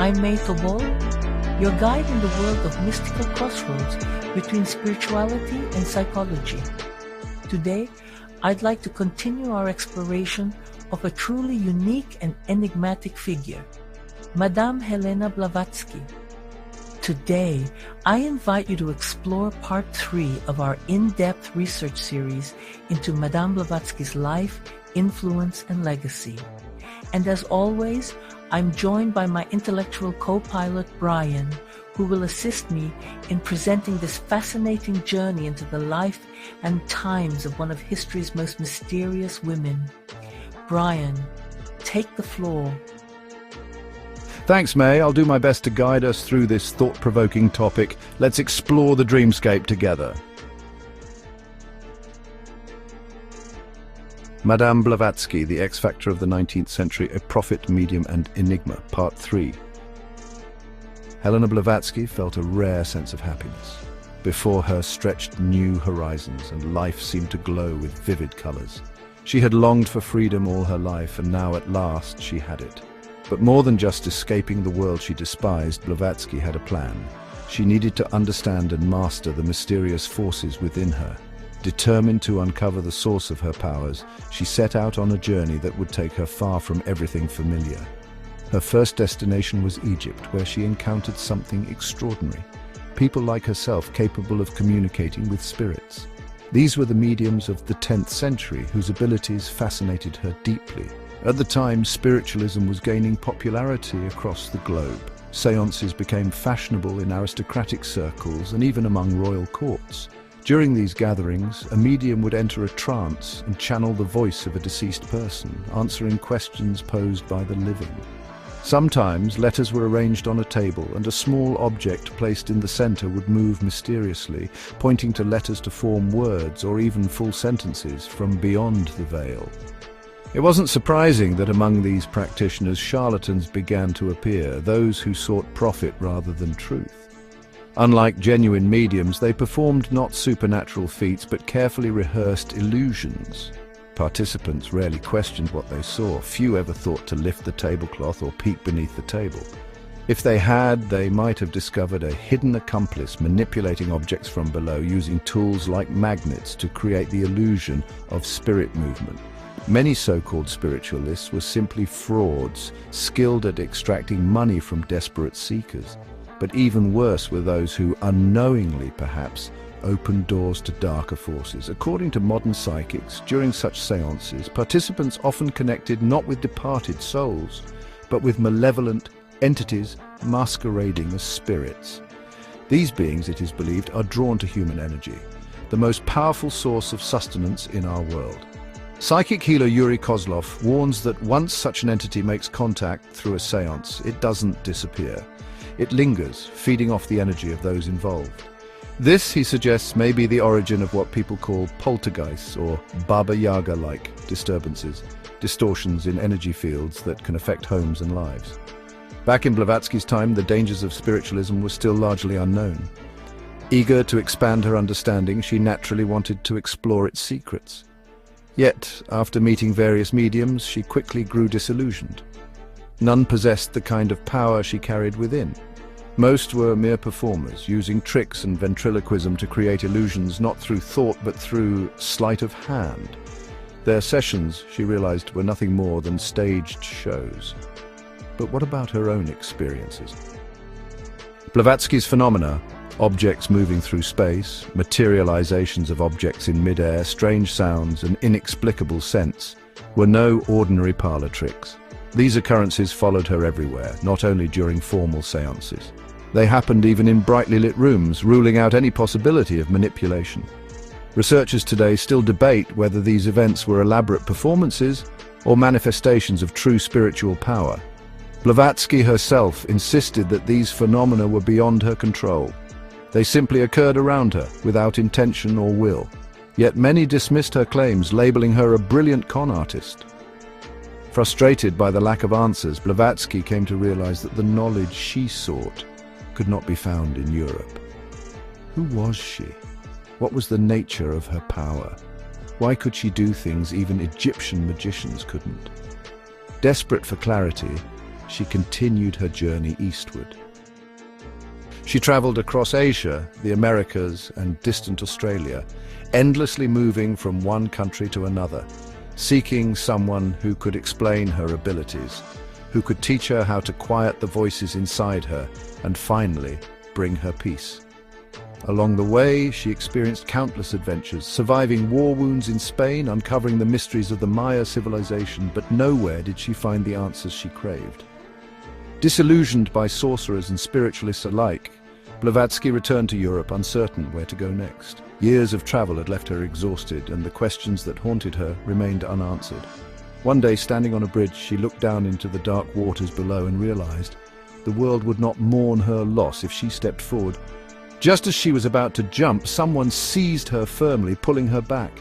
I'm May Tobol, your guide in the world of mystical crossroads between spirituality and psychology. Today, I'd like to continue our exploration of a truly unique and enigmatic figure, Madame Helena Blavatsky. Today, I invite you to explore part 3 of our in-depth research series into Madame Blavatsky's life, influence, and legacy. And as always, I'm joined by my intellectual co-pilot, Brian, who will assist me in presenting this fascinating journey into the life and times of one of history's most mysterious women. Brian, take the floor. Thanks, May. I'll do my best to guide us through this thought-provoking topic. Let's explore the dreamscape together. Madame Blavatsky, the X-Factor of the 19th century, a prophet, medium and enigma, Part 3. Helena Blavatsky felt a rare sense of happiness. Before her stretched new horizons, and life seemed to glow with vivid colors. She had longed for freedom all her life, and now at last she had it. But more than just escaping the world she despised, Blavatsky had a plan. She needed to understand and master the mysterious forces within her. Determined to uncover the source of her powers, she set out on a journey that would take her far from everything familiar. Her first destination was Egypt, where she encountered something extraordinary. People like herself capable of communicating with spirits. These were the mediums of the 10th century whose abilities fascinated her deeply. At the time, spiritualism was gaining popularity across the globe. Seances became fashionable in aristocratic circles and even among royal courts. During these gatherings, a medium would enter a trance and channel the voice of a deceased person, answering questions posed by the living. Sometimes, letters were arranged on a table, and a small object placed in the center would move mysteriously, pointing to letters to form words or even full sentences from beyond the veil. It wasn't surprising that among these practitioners, charlatans began to appear, those who sought profit rather than truth. Unlike genuine mediums, they performed not supernatural feats but carefully rehearsed illusions. Participants rarely questioned what they saw. Few ever thought to lift the tablecloth or peek beneath the table. If they had, they might have discovered a hidden accomplice manipulating objects from below, using tools like magnets to create the illusion of spirit movement. Many so-called spiritualists were simply frauds, skilled at extracting money from desperate seekers. But even worse were those who, unknowingly perhaps, opened doors to darker forces. According to modern psychics, during such seances, participants often connected not with departed souls, but with malevolent entities masquerading as spirits. These beings, it is believed, are drawn to human energy, the most powerful source of sustenance in our world. Psychic healer Yuri Kozlov warns that once such an entity makes contact through a seance, it doesn't disappear. It lingers, feeding off the energy of those involved. This, he suggests, may be the origin of what people call poltergeists or Baba Yaga-like disturbances, distortions in energy fields that can affect homes and lives. Back in Blavatsky's time, the dangers of spiritualism were still largely unknown. Eager to expand her understanding, she naturally wanted to explore its secrets. Yet, after meeting various mediums, she quickly grew disillusioned. None possessed the kind of power she carried within. Most were mere performers, using tricks and ventriloquism to create illusions not through thought but through sleight of hand. Their sessions, she realized, were nothing more than staged shows. But what about her own experiences? Blavatsky's phenomena, objects moving through space, materializations of objects in midair, strange sounds and inexplicable scents, were no ordinary parlor tricks. These occurrences followed her everywhere, not only during formal seances. They happened even in brightly lit rooms, ruling out any possibility of manipulation. Researchers today still debate whether these events were elaborate performances or manifestations of true spiritual power. Blavatsky herself insisted that these phenomena were beyond her control. They simply occurred around her, without intention or will. Yet many dismissed her claims, labeling her a brilliant con artist. Frustrated by the lack of answers, Blavatsky came to realize that the knowledge she sought could not be found in Europe. Who was she? What was the nature of her power? Why could she do things even Egyptian magicians couldn't? Desperate for clarity, she continued her journey eastward. She traveled across Asia, the Americas, and distant Australia, endlessly moving from one country to another, seeking someone who could explain her abilities, who could teach her how to quiet the voices inside her, and finally bring her peace. Along the way, she experienced countless adventures, surviving war wounds in Spain, uncovering the mysteries of the Maya civilization, but nowhere did she find the answers she craved. Disillusioned by sorcerers and spiritualists alike, Blavatsky returned to Europe, uncertain where to go next. Years of travel had left her exhausted, and the questions that haunted her remained unanswered. One day, standing on a bridge, she looked down into the dark waters below and realized the world would not mourn her loss if she stepped forward. Just as she was about to jump, someone seized her firmly, pulling her back.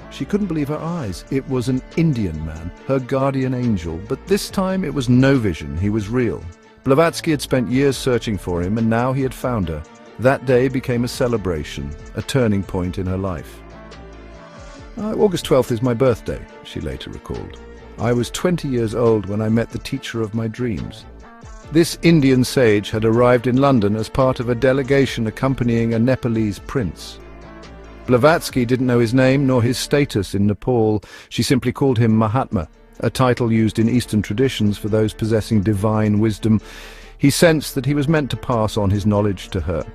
She couldn't believe her eyes. It was an Indian man, her guardian angel, but this time it was no vision, he was real. Blavatsky had spent years searching for him, and now he had found her. That day became a celebration, a turning point in her life. August 12th is my birthday, she later recalled. I was 20 years old when I met the teacher of my dreams. This Indian sage had arrived in London as part of a delegation accompanying a Nepalese prince. Blavatsky didn't know his name nor his status in Nepal. She simply called him Mahatma, a title used in Eastern traditions for those possessing divine wisdom. He sensed that he was meant to pass on his knowledge to her.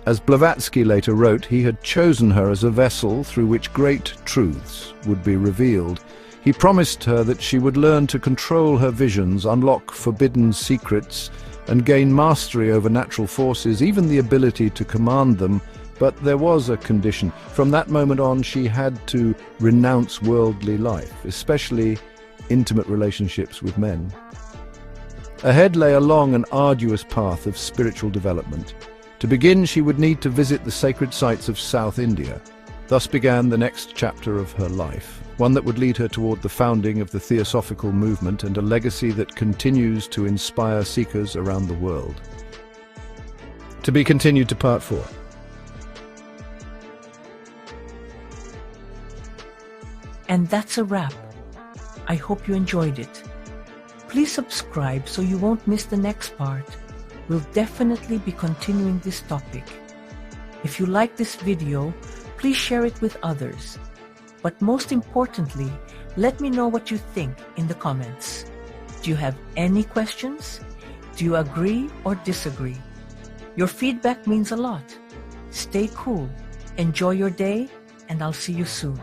As Blavatsky later wrote, he had chosen her as a vessel through which great truths would be revealed. He promised her that she would learn to control her visions, unlock forbidden secrets, and gain mastery over natural forces, even the ability to command them. But there was a condition. From that moment on, she had to renounce worldly life, especially intimate relationships with men. Ahead lay a long and arduous path of spiritual development. To begin, she would need to visit the sacred sites of South India. Thus began the next chapter of her life, one that would lead her toward the founding of the Theosophical movement and a legacy that continues to inspire seekers around the world. To be continued to Part 4. And that's a wrap. I hope you enjoyed it. Please subscribe so you won't miss the next part. We'll definitely be continuing this topic. If you like this video, please share it with others. But most importantly, let me know what you think in the comments. Do you have any questions? Do you agree or disagree? Your feedback means a lot. Stay cool, enjoy your day, and I'll see you soon.